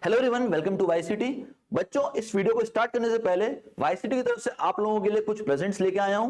Hello everyone, welcome to YCT. बच्चों, इस video को स्टार्ट करने से पहले वाईसीटी की तरफ से आप लोगों के लिए कुछ प्रेजेंट्स लेके आया हूं।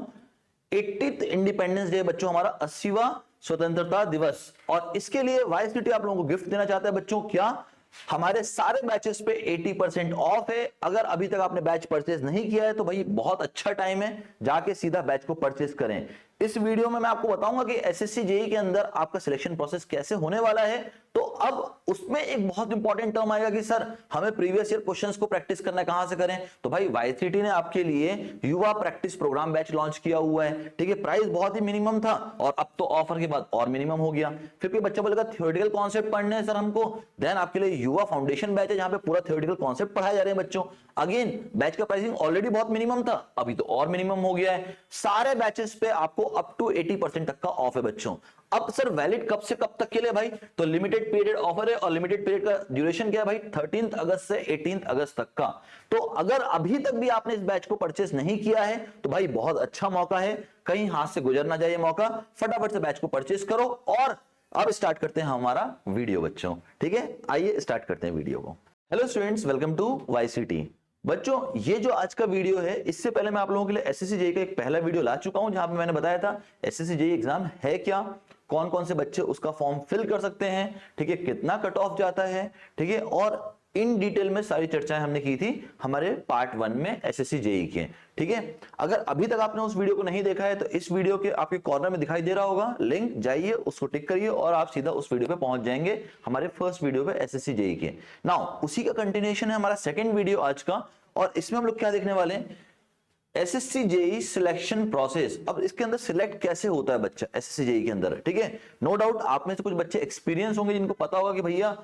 80th इंडिपेंडेंस डे बच्चों, हमारा 80वां स्वतंत्रता दिवस, और इसके लिए वाईसीटी आप लोगों को गिफ्ट देना चाहता है। बच्चों, क्या हमारे सारे बैचेस पे 80% ऑफ है। अगर अभी तक आपने बैच परचेज नहीं किया है तो भाई बहुत अच्छा टाइम है, जाके सीधा बैच को परचेज करें। इस वीडियो में मैं आपको बताऊंगा कि एसएससी जेईई के अंदर आपका सिलेक्शन प्रोसेस कैसे होने वाला है। तो अब उसमें एक बहुत इंपॉर्टेंट टर्म आएगा कि सर हमें प्रीवियस ईयर क्वेश्चंस को प्रैक्टिस करना कहां से करें। तो भाई वाईसीटी ने आपके लिए युवा प्रैक्टिस प्रोग्राम बैच लॉन्च किया हुआ है। ठीक है, प्राइस बहुत ही मिनिमम था और अब तो ऑफर के बाद और मिनिमम हो गया। फिर कोई बच्चा बोलेगा थ्योरेटिकल कॉन्सेप्ट पढ़ने हैं सर हमको, देन आपके लिए युवा फाउंडेशन बैच है जहां पे पूरा थ्योरेटिकल कॉन्सेप्ट पढ़ाए जा रहे हैं बच्चों। अगेन बैच का प्राइसिंग ऑलरेडी बहुत मिनिमम था, अभी तो और मिनिमम हो गया है। सारे बैचेस पे आपको अप टू 80% तक का ऑफ है बच्चों। अब सर वैलिड कब से कब तक के लिए भाई? तो लिमिटेड पीरियड ऑफर है और लिमिटेड पीरियड का ड्यूरेशन क्या है भाई? 13 अगस्त से 18 अगस्त तक का। तो अगर अभी तक भी आपने इस बैच को परचेस नहीं किया है तो भाई बहुत अच्छा मौका है, कहीं हाथ से गुजर ना जाए मौका। फटाफट से बैच को परचेस करो। और अब स्टार्ट करते हैं हमारा वीडियो बच्चों। ठीक है, आइए स्टार्ट करते हैं वीडियो को। Hello students, welcome to YCT. बच्चों, ये जो आज का वीडियो है, इससे पहले मैं आप लोगों के लिए एसएससी जेईई का एक पहला वीडियो ला चुका हूं जहां पे मैंने बताया था एसएससी जेईई एग्जाम है क्या, कौन कौन से बच्चे उसका फॉर्म फिल कर सकते हैं, ठीक है, कितना कट ऑफ जाता है, ठीक है, और इन डिटेल में सारी चर्चाएं हमने की थी हमारे पार्ट 1 में एसएससी जेईई के। ठीक है, अगर अभी तक आपने उस वीडियो को नहीं देखा है तो इस वीडियो के आपके कॉर्नर में दिखाई दे रहा होगा लिंक, जाइए उसको टिक करिए और आप सीधा उस वीडियो पे पहुंच जाएंगे, हमारे फर्स्ट वीडियो पे एसएससी जेईई के। नाउ उसी का कंटिन्यूएशन है हमारा सेकंड वीडियो आज का, और इसमें हम लोग क्या देखने वाले हैं? SSC JEE selection process. अब इसके अंदर सिलेक्ट कैसे होता है बच्चा एसएससी जेईई के अंदर। ठीक है, नो डाउट आप में से कुछ बच्चे एक्सपीरियंस होंगे जिनको पता होगा कि भैया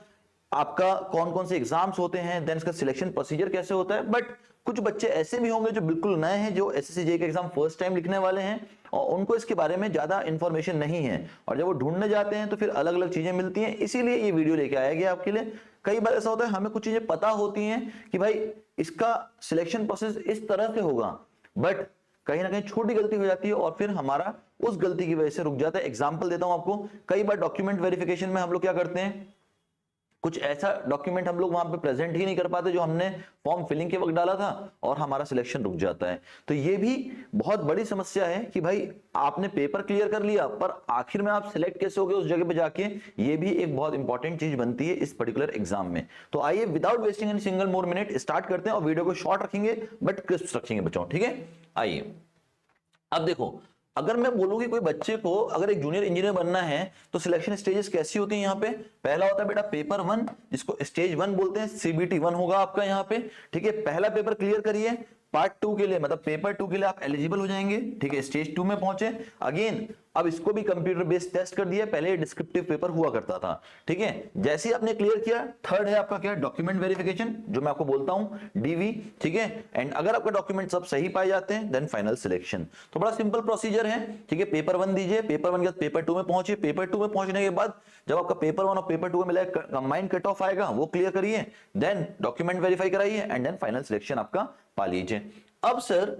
आपका कौन कौन से एग्जाम्स होते हैं, देन इसका सिलेक्शन प्रोसीजर कैसे होता है। बट कुछ बच्चे ऐसे भी होंगे जो बिल्कुल नए हैं, जो एसएससी जेईई का एग्जाम फर्स्ट टाइम लिखने वाले हैं और उनको इसके बारे में ज्यादा इंफॉर्मेशन नहीं है, और जब वो ढूंढने जाते हैं तो फिर अलग अलग चीजें मिलती हैं। इसीलिए ये वीडियो लेके आया गया आपके लिए। कई बार ऐसा होता है हमें कुछ चीजें पता होती हैं कि भाई इसका सिलेक्शन प्रोसेस इस तरह से होगा, बट कहीं ना कहीं छोटी गलती हो जाती है और फिर हमारा उस गलती की वजह से रुक जाता है। एग्जांपल देता हूं आपको, कई बार डॉक्यूमेंट वेरिफिकेशन में हम लोग क्या करते हैं, कुछ ऐसा डॉक्यूमेंट हम लोग वहां पे प्रेजेंट ही नहीं कर पाते जो हमने फॉर्म फिलिंग के वक्त डाला था और हमारा सिलेक्शन रुक जाता है। तो ये भी बहुत बड़ी समस्या है कि भाई आपने पेपर क्लियर कर लिया पर आखिर में आप सिलेक्ट कैसे हो गए उस जगह पे जाके, ये भी एक बहुत इंपॉर्टेंट चीज बनती है इस पर्टिकुलर एग्जाम में। तो आइए without wasting any single more minute start करते हैं और वीडियो को शॉर्ट रखेंगे बट क्रिस्प रखेंगे बच्चों। ठीक है, आइए अब देखो, अगर मैं बोलूं कि कोई बच्चे को अगर एक जूनियर इंजीनियर बनना है तो सिलेक्शन स्टेजेस कैसी होती है यहाँ पे? पहला होता है बेटा पेपर 1, जिसको स्टेज 1 बोलते हैं, सीबीटी 1 होगा आपका यहाँ पे। ठीक है, पहला पेपर क्लियर करिए, पार्ट 2 के लिए मतलब पेपर 2 के लिए आप एलिजिबल हो जाएंगे। ठीक है, स्टेज 2 में पहुंचे। अगेन अब इसको भी कंप्यूटर बेस्ड टेस्ट कर दिया, पहले डिस्क्रिप्टिव पेपर हुआ करता था। ठीक है, जैसे ही आपने क्लियर किया, थर्ड है आपका क्या? डॉक्यूमेंट वेरिफिकेशन, जो मैं आपको बोलता हूं डीवी। ठीक है, एंड अगर आपका डॉक्यूमेंट सब सही पाए जाते हैं देन फाइनल सिलेक्शन। तो बड़ा सिंपल प्रोसीजर है। ठीक है, पेपर 1 दीजिए, पेपर 1 के बाद पेपर 2 में पहुंचे, पेपर 2 में पहुंचने के बाद जब आपका पेपर 1 और पेपर 2 में मिला कंबाइंड कट ऑफ आएगा, वो क्लियर करिए, देन डॉक्यूमेंट वेरीफाई कराइए एंड देन फाइनल सिलेक्शन आपका पा लीजिए। अब सर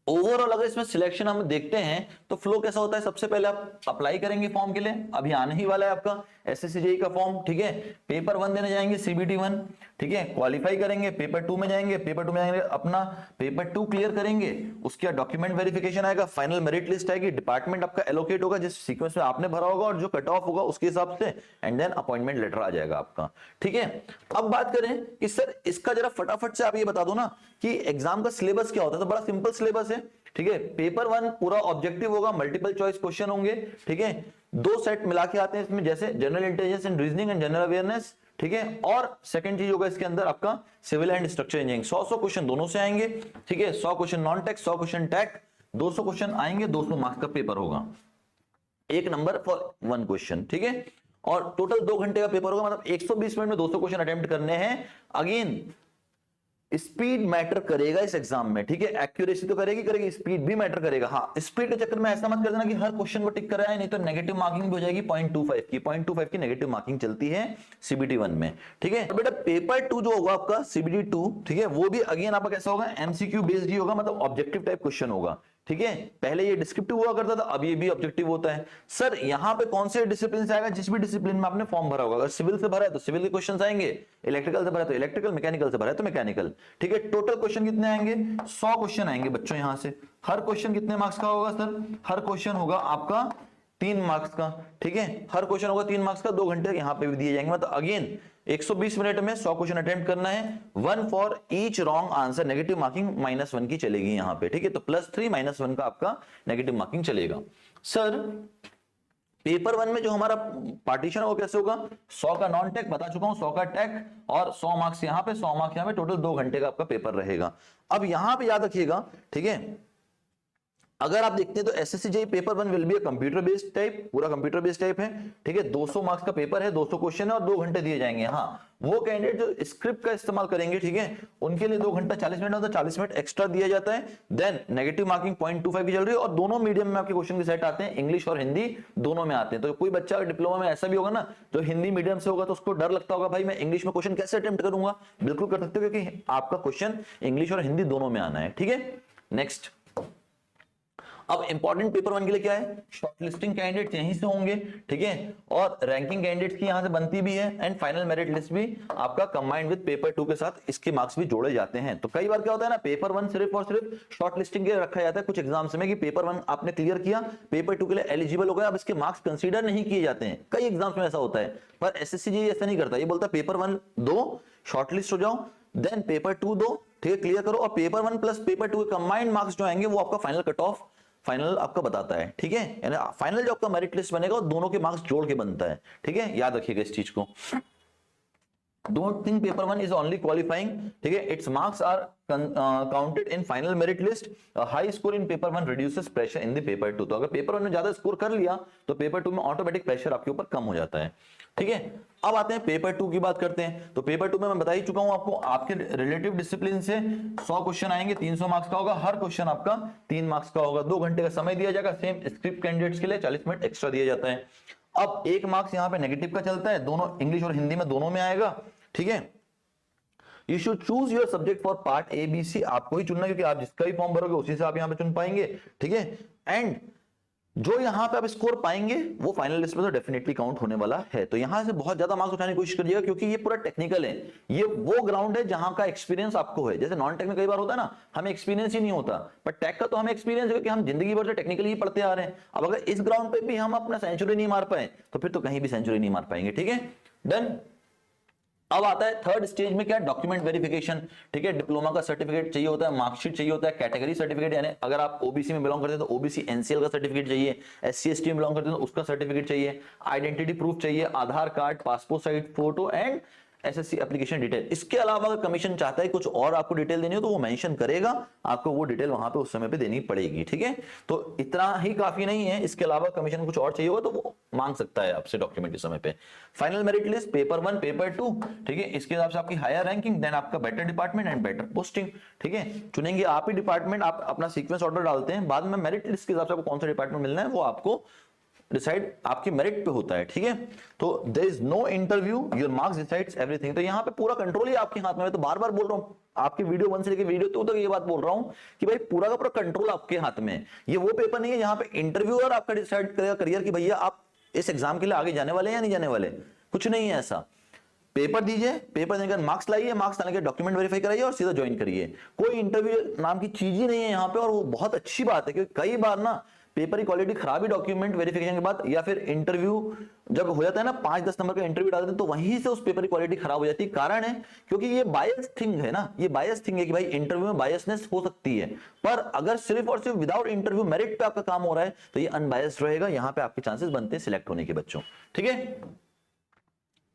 ओवरऑल अगर इसमें सिलेक्शन हम देखते हैं तो फ्लो कैसा होता है? सबसे पहले आप अप्लाई करेंगे फॉर्म के लिए, अभी आने ही वाला है आपका एसएससी जेईई का फॉर्म। ठीक है, पेपर 1 देने जाएंगे सीबीटी 1, ठीक है, क्वालिफाई करेंगे, पेपर 2 में जाएंगे, पेपर 2 में जाएंगे अपना पेपर 2 क्लियर करेंगे, उसके बाद डॉक्यूमेंट वेरिफिकेशन आएगा, फाइनल मेरिट लिस्ट आएगी, डिपार्टमेंट आपका एलोकेट होगा जिस सीक्वेंस में आपने भरा होगा और जो कट ऑफ होगा उसके हिसाब से, एंड देन अपॉइंटमेंट लेटर आ जाएगा आपका। ठीक है, अब बात करें कि सर इसका जरा फटाफट से आप ये बता दो ना कि एग्जाम का सिलेबस क्या होता है। तो बड़ा सिंपल सिलेबस है। ठीक है, पेपर 1 पूरा ऑब्जेक्टिव होगा, मल्टीपल चॉइस क्वेश्चन होंगे। ठीक है, 2 सेट मिला के आते हैं इसमें, जैसे general intelligence and reasoning and general awareness. ठीक है, और सेकंड चीज होगा इसके अंदर आपका civil and structure engineering. 100 question दोनों से आएंगे। ठीक है, 100 question non tech, 100 question tech, 200 question आएंगे, 200 मार्क्स का पेपर होगा, 1 नंबर फॉर 1 क्वेश्चन। ठीक है, और टोटल 2 घंटे का पेपर होगा, मतलब 120 मिनट में 200 क्वेश्चन अटेम्प्ट करने हैं। अगेन स्पीड मैटर करेगा इस एग्जाम में। ठीक है, एक्यूरेसी तो करेगी, स्पीड भी मैटर करेगा। हाँ, स्पीड के चक्कर में ऐसा मत कर देना कि हर क्वेश्चन को टिक कराए, नहीं तो नेगेटिव मार्किंग भी हो जाएगी 0.25 की नेगेटिव मार्किंग चलती है सीबीटी 1 में। ठीक है, बेटा पेपर 2 जो होगा आपका सीबीटी 2, ठीक है, वो भी अगेन आपका कैसा होगा? एमसीक्यू बेस्ड ही होगा, मतलब ऑब्जेक्टिव टाइप क्वेश्चन होगा। ठीक है, पहले ये डिस्क्रिप्टिव हुआ करता था, अब ये भी ऑब्जेक्टिव होता है। सर यहाँ पे कौन से डिसिप्लिन से आएगा? जिस भी डिसिप्लिन में आपने फॉर्म भरा होगा। अगर सिविल से भरा है तो सिविल के क्वेश्चंस आएंगे, इलेक्ट्रिकल से भरा है तो इलेक्ट्रिकल, मैकेनिकल से भरा है तो मैकेनिकल। ठीक है, टोटल क्वेश्चन कितने आएंगे? 100 क्वेश्चन आएंगे बच्चों यहाँ से। हर क्वेश्चन कितने मार्क्स का होगा सर? हर क्वेश्चन होगा आपका 3 मार्क्स का। ठीक है, हर क्वेश्चन होगा 3 मार्क्स का, 2 घंटे यहाँ पे भी दिए जाएंगे। मतलब अगेन 120 मिनट में 100 क्वेश्चन अटेम्प्ट करना है। 1 for each wrong answer, negative marking -1 की चलेगी यहाँ पे। ठीक है, तो +3 -1 का आपका नेगेटिव मार्किंग चलेगा। सर पेपर 1 में जो हमारा पार्टीशन है वो कैसे होगा? 100 का नॉन टेक बता चुका हूं, 100 का टेक और 100 मार्क्स यहाँ पे, 100 मार्क्स यहाँ पे, टोटल 2 घंटे का आपका पेपर रहेगा। अब यहाँ पे याद रखिएगा, ठीक है, अगर आप देखते हैं तो SSC JEE paper 1 will be a computer based type, पूरा कंप्यूटर बेस्ड टाइप है। ठीक है, 200 मार्क्स का पेपर है, 200 क्वेश्चन है और 2 घंटे दिए जाएंगे। हाँ, वो कैंडिडेट जो स्क्रिप्ट का इस्तेमाल करेंगे, ठीक है, उनके लिए 2 घंटा 40 मिनट होता है, 40 मिनट एक्स्ट्रा दिया जाता है। देन नेगेटिव मार्किंग 0.25 की चल रही है और दोनों मीडियम में आपके क्वेश्चन के सेट आते हैं, इंग्लिश और हिंदी दोनों में आते हैं। तो कोई बच्चा डिप्लोमा में ऐसा भी होगा ना जो हिंदी मीडियम से होगा तो उसको डर लगता होगा, भाई मैं इंग्लिश में क्वेश्चन कैसे अटेम्प्ट करूंगा? बिल्कुल कर सकते हो, क्योंकि आपका क्वेश्चन इंग्लिश और हिंदी दोनों में आना है। ठीक है, नेक्स्ट, अब इंपॉर्टेंट पेपर 1 के लिए क्या है? शॉर्टलिस्टिंग कैंडिडेट यहीं से होंगे। ठीक है, और रैंकिंग कैंडिडेट्स की यहां से बनती भी है एंड फाइनल मेरिट लिस्ट भी आपका कंबाइंड विद पेपर 2 के साथ इसके मार्क्स भी जोड़े जाते हैं। तो कई बार क्या होता है ना, पेपर 1 सिर्फ और सिर्फ शॉर्टलिस्टिंग के लिए रखा जाता है कुछ एग्जाम्स में कि पेपर 1 आपने क्लियर किया, पेपर 2 के लिए एलिजिबल हो गया, अब इसके मार्क्स कंसीडर नहीं किए जाते हैं। कई एग्जाम्स में ऐसा होता है, पर एसएससी जेईई ऐसा नहीं करता। ये बोलता है पेपर 1 दो, शॉर्टलिस्ट हो जाओ, देन पेपर 2 दो, ठीक है, क्लियर करो, और पेपर 1 प्लस पेपर 2 के कंबाइंड मार्क्स जो आएंगे वो आपका फाइनल कट ऑफ फाइनल आपका बताता है। ठीक है, यानी फाइनल जो आपका मेरिट लिस्ट बनेगा वो दोनों के मार्क्स जोड़ के बनता है। ठीक है, याद रखिएगा इस चीज को। Don't think paper 1 is only qualifying. ठीक है, it's marks are counted in final merit list. High score in paper 1 reduces pressure in the paper 2। तो अगर पेपर 1 में ज्यादा स्कोर कर लिया तो पेपर 2 में ऑटोमेटिक प्रेशर आपके ऊपर कम हो जाता है। ठीक है, अब आते हैं पेपर 2 की बात करते हैं। तो पेपर 2 में मैं बता ही चुका हूं आपको, आपके रिलेटिव डिसिप्लिन से 100 क्वेश्चन आएंगे, 300 मार्क्स का होगा, हर क्वेश्चन आपका 3 मार्क्स का होगा, 2 घंटे का समय दिया जाएगा। सेम स्क्रिप्ट कैंडिडेट्स के लिए 40 मिनट एक्स्ट्रा दिया जाता है। अब 1 मार्क्स यहाँ पे नेगेटिव का चलता है, दोनों इंग्लिश और हिंदी में दोनों में आएगा। ठीक है, you should choose your subject for part A B C, आपको ही चुनना, क्योंकि आप जिसका भी फॉर्म भरोगे उसी से आप यहाँ पे चुन पाएंगे। ठीक है, एंड जो यहां पे आप स्कोर पाएंगे वो फाइनल लिस्ट में तो डेफिनेटली काउंट होने वाला है। तो यहां से बहुत ज्यादा मार्क्स उठाने की कोशिश करिएगा, क्योंकि ये पूरा टेक्निकल है। ये वो ग्राउंड है जहां का एक्सपीरियंस आपको है। जैसे नॉन टेक में कई बार होता है ना, हमें एक्सपीरियंस ही नहीं होता, पर टेक का तो हमें एक्सपीरियंस है, क्योंकि हम जिंदगी भर से टेक्निकली ही पढ़ते आ रहे हैं। अब अगर इस ग्राउंड पे भी हम अपना सेंचुरी नहीं मार पाए तो फिर तो कहीं भी सेंचुरी नहीं मार पाएंगे। ठीक है, डन। अब आता है थर्ड स्टेज में क्या? Document verification. ठीक है, डिप्लोमा का सर्टिफिकेट चाहिए होता है, मार्कशीट चाहिए होता है, कैटेगरी सर्टिफिकेट, यानी अगर आप ओबीसी में बिलोंग करते हैं तो ओबीसी एनसीएल का सर्टिफिकेट चाहिए, एससी एसटी में बिलोंग करते हैं तो उसका सर्टिफिकेट चाहिए, आइडेंटिटी प्रूफ चाहिए, Aadhaar card, passport size photo and SSC application detail. इसके अलावा अगर कमीशन चाहता है कुछ और आपको डिटेल देनी हो तो वो मेंशन करेगा, आपको वो डिटेल वहां पे उस समय पे देनी पड़ेगी। ठीक है, तो इतना ही काफी नहीं है, इसके अलावा कमीशन कुछ और चाहिए होगा तो वो मांग सकता है आपसे डॉक्यूमेंट इस समय पे। Final merit list paper 1 paper 2, ठीक है, इसके हिसाब से आपकी हायर रैंकिंग, देन आपका better department and better posting. ठीक है, चुनेंगे आप ही डिपार्टमेंट, आप अपना सीक्वेंस ऑर्डर डालते हैं, बाद में मेरिट लिस्ट के हिसाब से आपको कौन सा डिपार्टमेंट मिलना है वो आपको डिसाइड आपकी मेरिट पे होता है। ठीक है, तो there is no interview, your marks decides everything. तो यहाँ पे पूरा कंट्रोल ही आपके हाथ में। मैं तो बार बार बोल रहा हूँ, आपके वीडियो 1 से लेकर वीडियो 2 तक ये बात बोल रहा हूँ कि भाई पूरा का पूरा कंट्रोल आपके हाथ में है। ये वो पेपर नहीं है जहां पे इंटरव्यूअर आपका डिसाइड करेगा करियर की भैया आप इस एग्जाम के लिए आगे जाने वाले हैं या नहीं जाने वाले। कुछ नहीं है ऐसा। पेपर दीजिए, पेपर देकर मार्क्स लाइए, मार्क्स लाने के डॉक्यूमेंट वेरीफाई कराइए और सीधा ज्वाइन करिए। कोई इंटरव्यू नाम की चीज ही नहीं है यहाँ पे, और वो बहुत अच्छी बात है, क्योंकि कई बार ना पेपर की क्वालिटी खराब ही डॉक्यूमेंट वेरिफिकेशन के बाद, या फिर इंटरव्यू जब हो जाता है ना 5-10 नंबर का इंटरव्यू डालते हैं तो वहीं से उस पेपर की क्वालिटी खराब हो जाती है। कारण है क्योंकि ये बायस थिंग है ना, ये बायस थिंग है कि भाई इंटरव्यू में बायसनेस हो सकती है, पर अगर सिर्फ और सिर्फ विदाउट इंटरव्यू मेरिट पे आपका काम हो रहा है तो ये अनबायस्ड रहेगा। यहाँ पे आपके चांसेस बनते हैं सिलेक्ट होने के बच्चों। ठीक है,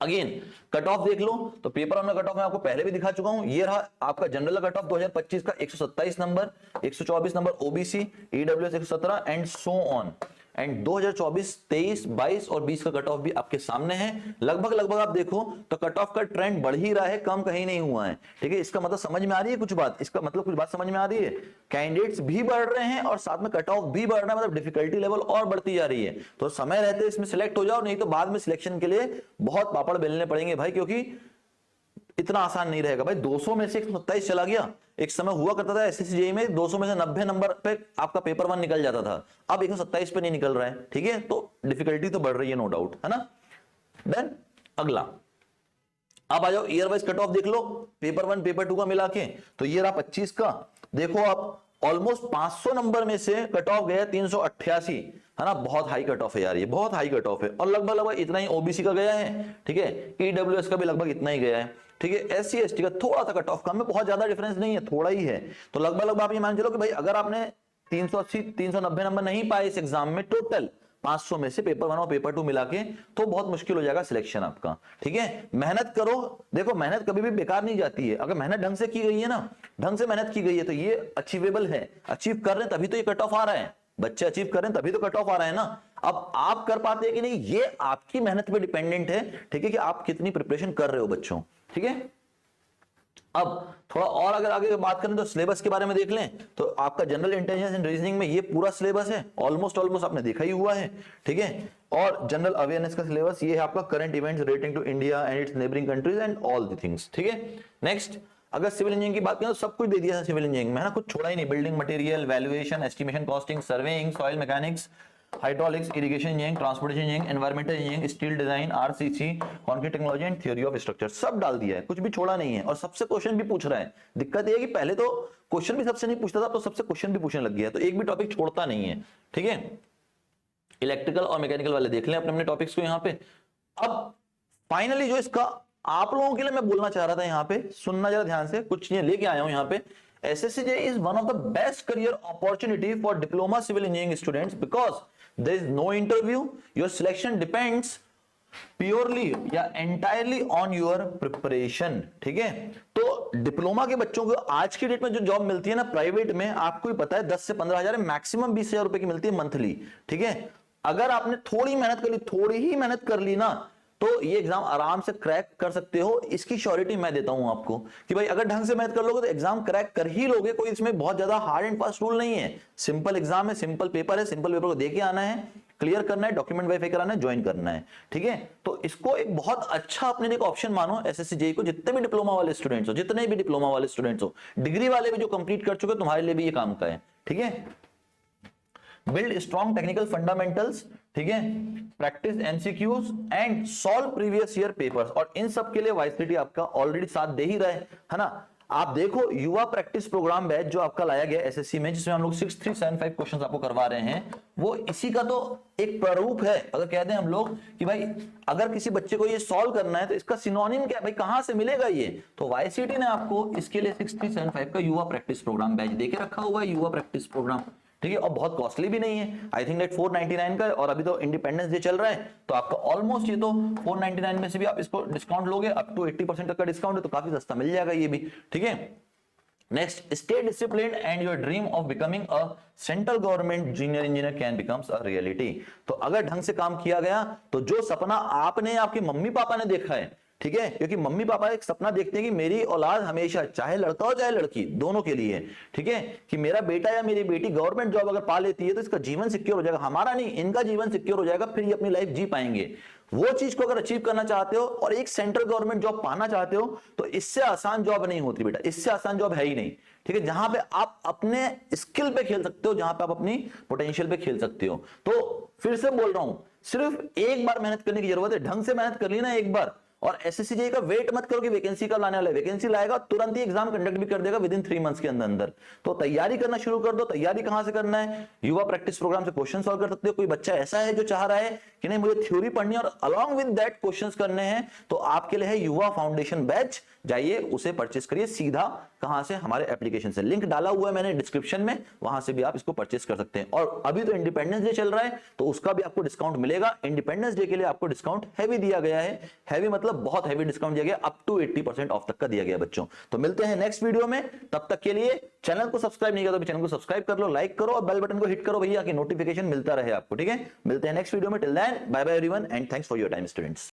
अगेन कट ऑफ देख लो, तो पेपर 1 में कट ऑफ मैं आपको पहले भी दिखा चुका हूं। ये रहा आपका जनरल कट ऑफ 2025 का 127 number, 124 number OBC, EWS 117 and so on. And 2024, 23, 22 और 20 का कट ऑफ भी आपके सामने है। लगभग आप देखो तो कट ऑफ का ट्रेंड बढ़ ही रहा है, कम कहीं नहीं हुआ है। ठीक है, इसका मतलब समझ में आ रही है कुछ बात, इसका मतलब कुछ बात समझ में आ रही है। कैंडिडेट्स भी बढ़ रहे हैं और साथ में कट ऑफ भी बढ़ रहा है, मतलब डिफिकल्टी लेवल और बढ़ती जा रही है। तो समय रहते इसमें सिलेक्ट हो जाओ, नहीं तो बाद में सिलेक्शन के लिए बहुत पापड़ बेलने पड़ेंगे भाई, क्योंकि इतना आसान नहीं रहेगा भाई। 200 में से 127 चला गया, एक समय हुआ करता था एसएससी में 200 में से 90 नंबर पे आपका पेपर 1 निकल जाता था, अब 127 पे नहीं निकल रहा है, ठीक है, तो डिफिकल्टी तो बढ़ रही है नो डाउट, है ना। देन अगला अब आ जाओ ईयर वाइज कट ऑफ देख लो, पेपर 1 पेपर 2 का मिला के, तो ये रहा 25 का, देखो आप ऑलमोस्ट 500 नंबर में से कट ऑफ गया 388, है ना, बहुत हाई कट ऑफ है यार, ये बहुत हाई कट ऑफ है, और लगभग इतना ही ओबीसी का गया है, ठीक है, ईडब्ल्यूएस का भी लगभग इतना ही गया है, ठीक है, एससी एसटी का थोड़ा सा कट ऑफ कम है, बहुत ज्यादा डिफरेंस नहीं है, थोड़ा ही है, तो लगभग आप ये मान चलो कि भाई अगर आपने 380 390 नंबर नहीं पाए इस एग्जाम में टोटल 500 में से पेपर 1 और पेपर 2 मिला के, तो बहुत मुश्किल हो जाएगा सिलेक्शन आपका, ठीक है। मेहनत करो, देखो मेहनत कभी भी बेकार नहीं जाती है, अगर मेहनत ढंग से की गई है ना, ढंग से मेहनत की गई है तो ये अचीवेबल है, अचीव कर रहे हैं तभी तो ये कट ऑफ आ रहा है, बच्चे अचीव कर रहे हैं तभी तो कट ऑफ आ रहा है ना। अब आप कर पाते हैं कि नहीं, ये आपकी मेहनत पे डिपेंडेंट है, ठीक है, कि आप कितनी प्रिपरेशन कर रहे हो बच्चों, ठीक है। अब थोड़ा और अगर आगे बात करें तो सिलेबस के बारे में देख लें, तो आपका जनरल इंटेलिजेंस एंड रीजनिंग में ये पूरा सिलेबस है, ऑलमोस्ट आपने देखा ही हुआ है, ठीक है, और जनरल अवेयरनेस का सिलेबस ये है आपका, current events relating to India and its neighbouring countries and all the things, ठीक है। नेक्स्ट अगर सिविल इंजीनियरिंग की बात करें तो सब कुछ दे दिया है सिविल इंजीनियरिंग में, है ना, कुछ छोड़ा ही नहीं, building material, valuation, estimation, costing, surveying, soil mechanics, hydraulics, irrigation engineering, transportation engineering, environmental engineering, steel design, RCC, concrete technology and theory of structure, सब डाल दिया है, कुछ भी छोड़ा नहीं है, और सबसे क्वेश्चन भी पूछ रहा है। दिक्कत ये है कि पहले तो क्वेश्चन भी सबसे नहीं पूछता था, तो सबसे क्वेश्चन भी पूछने लग गया है, तो एक भी टॉपिक छोड़ता नहीं है, ठीक है। इलेक्ट्रिकल और मैकेनिकल वाले देख लें अपने अपने टॉपिक्स को यहाँ पे। अब फाइनली जो इसका आप लोगों के लिए मैं बोलना चाह रहा था यहाँ पे, सुनना जरा ध्यान से, कुछ चीजें लेके आया हूं यहाँ पे। SSCJ is one of the best career opportunity for diploma civil engineering students because there is no interview, your selection depends purely या एंटायरली ऑन योर प्रिपरेशन, ठीक है। तो डिप्लोमा के बच्चों को आज की डेट में जो जॉब मिलती है ना प्राइवेट में, आपको ही पता है 10 से 15 हजार, मैक्सिमम 20,000 रुपए की मिलती है मंथली, ठीक है। अगर आपने थोड़ी मेहनत कर ली, थोड़ी ही मेहनत कर ली ना, तो ये एग्जाम आराम से क्रैक कर सकते हो। इसकी श्योरिटी मैं देता हूं आपको कि भाई अगर ढंग से मेहनत कर लोगे तो एग्जाम क्रैक कर ही लोगे, कोई इसमें बहुत ज्यादा हार्ड एंड फास्ट रूल नहीं है। सिंपल एग्जाम है, सिंपल पेपर है, सिंपल पेपर को देके आना है, क्लियर करना है, डॉक्यूमेंट वेरीफाई कराना है, ज्वाइन करना है, ठीक है। तो इसको एक बहुत अच्छा अपने लिए ऑप्शन मानो SSCJ को, जितने भी डिप्लोमा वाले स्टूडेंट्स हो, जितने भी डिप्लोमा वाले स्टूडेंट्स हो, डिग्री वाले भी जो कंप्लीट कर चुके, तुम्हारे लिए भी ये काम का है, ठीक है। बिल्ड स्ट्रॉन्ग टेक्निकल फंडामेंटल्स, ठीक है, practice MCQs and solve previous year papers, और इन सब के लिए वाईसीटी आपका ऑलरेडी साथ दे ही रहा है ना। आप देखो युवा प्रैक्टिस प्रोग्राम बैच जो आपका लाया गया एसएससी में, जिसमें हम लोग 6375 क्वेश्चंस आपको करवा रहे हैं, वो इसी का तो एक प्रारूप है। अगर कहते हैं हम लोग कि भाई अगर किसी बच्चे को ये सॉल्व करना है तो इसका सिनोनिम क्या है भाई, कहां से मिलेगा ये, तो वाईसीटी ने आपको इसके लिए 6375 का युवा प्रैक्टिस प्रोग्राम बैच देके रखा हुआ है, युवा प्रैक्टिस प्रोग्राम, ठीक है, और बहुत कॉस्टली भी नहीं है। आई थिंक दैट 499 का, और अभी तो इंडिपेंडेंस डे चल रहा है, तो आपका ऑलमोस्ट ये तो 499 में से भी आप इसको डिस्काउंट लोगे, अप टू 80% तक का डिस्काउंट है, तो काफी सस्ता मिल जाएगा ये भी, ठीक है। Next, stay disciplined and your dream of becoming a central government junior engineer can becomes a reality. तो अगर ढंग से काम किया गया तो जो सपना आपने, आपके मम्मी पापा ने देखा है, ठीक है, क्योंकि मम्मी पापा एक सपना देखते हैं कि मेरी औलाद हमेशा, चाहे लड़का हो चाहे लड़की, दोनों के लिए, ठीक है, कि मेरा बेटा या मेरी बेटी गवर्नमेंट जॉब अगर पा लेती है तो इसका जीवन सिक्योर हो जाएगा, हमारा नहीं इनका जीवन सिक्योर हो जाएगा, फिर ये अपनी लाइफ जी पाएंगे। वो चीज को अगर अचीव करना चाहते हो और एक सेंट्रल गवर्नमेंट जॉब पाना चाहते हो, तो इससे आसान जॉब नहीं होती बेटा, इससे आसान जॉब है ही नहीं, ठीक है, जहां पे आप अपने स्किल पे खेल सकते हो, जहां पे आप अपनी पोटेंशियल पे खेल सकते हो। तो फिर से बोल रहा हूं, सिर्फ एक बार मेहनत करने की जरूरत है, ढंग से मेहनत कर ली ना एक बार, और एसएससीजे का वेट मत करो कि वैकेंसी कब लाने वाला है, वैकेंसी लाएगा तुरंत ही एग्जाम कंडक्ट भी कर देगा विद इन 3 मंथ्स के अंदर। तो तैयारी करना शुरू कर दो। तैयारी कहां से करना है, युवा प्रैक्टिस प्रोग्राम से क्वेश्चन सॉल्व कर सकते हो। कोई बच्चा ऐसा है जो चाह रहा है कि नहीं मुझे थ्योरी पढ़नी है और अलॉन्ग विद दैट क्वेश्चंस करने हैं, तो आपके लिए है युवा फाउंडेशन बैच, जाइए उसे परचेस करिए। सीधा कहां से, हमारे एप्लीकेशन से, लिंक डाला हुआ है मैंने डिस्क्रिप्शन में, वहां से भी आप इसको परचेस कर सकते हैं। और अभी तो इंडिपेंडेंस डे चल रहा है, तो उसका भी आपको डिस्काउंट मिलेगा। इंडिपेंडेंस डे के लिए आपको डिस्काउंट हैवी दिया गया है, हैवी मतलब बहुत हैवी डिस्काउंट दिया गया, अप टू 80% ऑफ तक का दिया गया बच्चों। तो मिलते हैं नेक्स्ट वीडियो में, तब तक के लिए चैनल को सब्सक्राइब नहीं किया तो चैनल को सब्सक्राइब कर लो, लाइक करो और बेल बटन को हिट करो भैया, कि नोटिफिकेशन मिलता रहे आपको, ठीक है। मिलते हैं नेक्स्ट वीडियो में, till then bye bye everyone and thanks for your time students.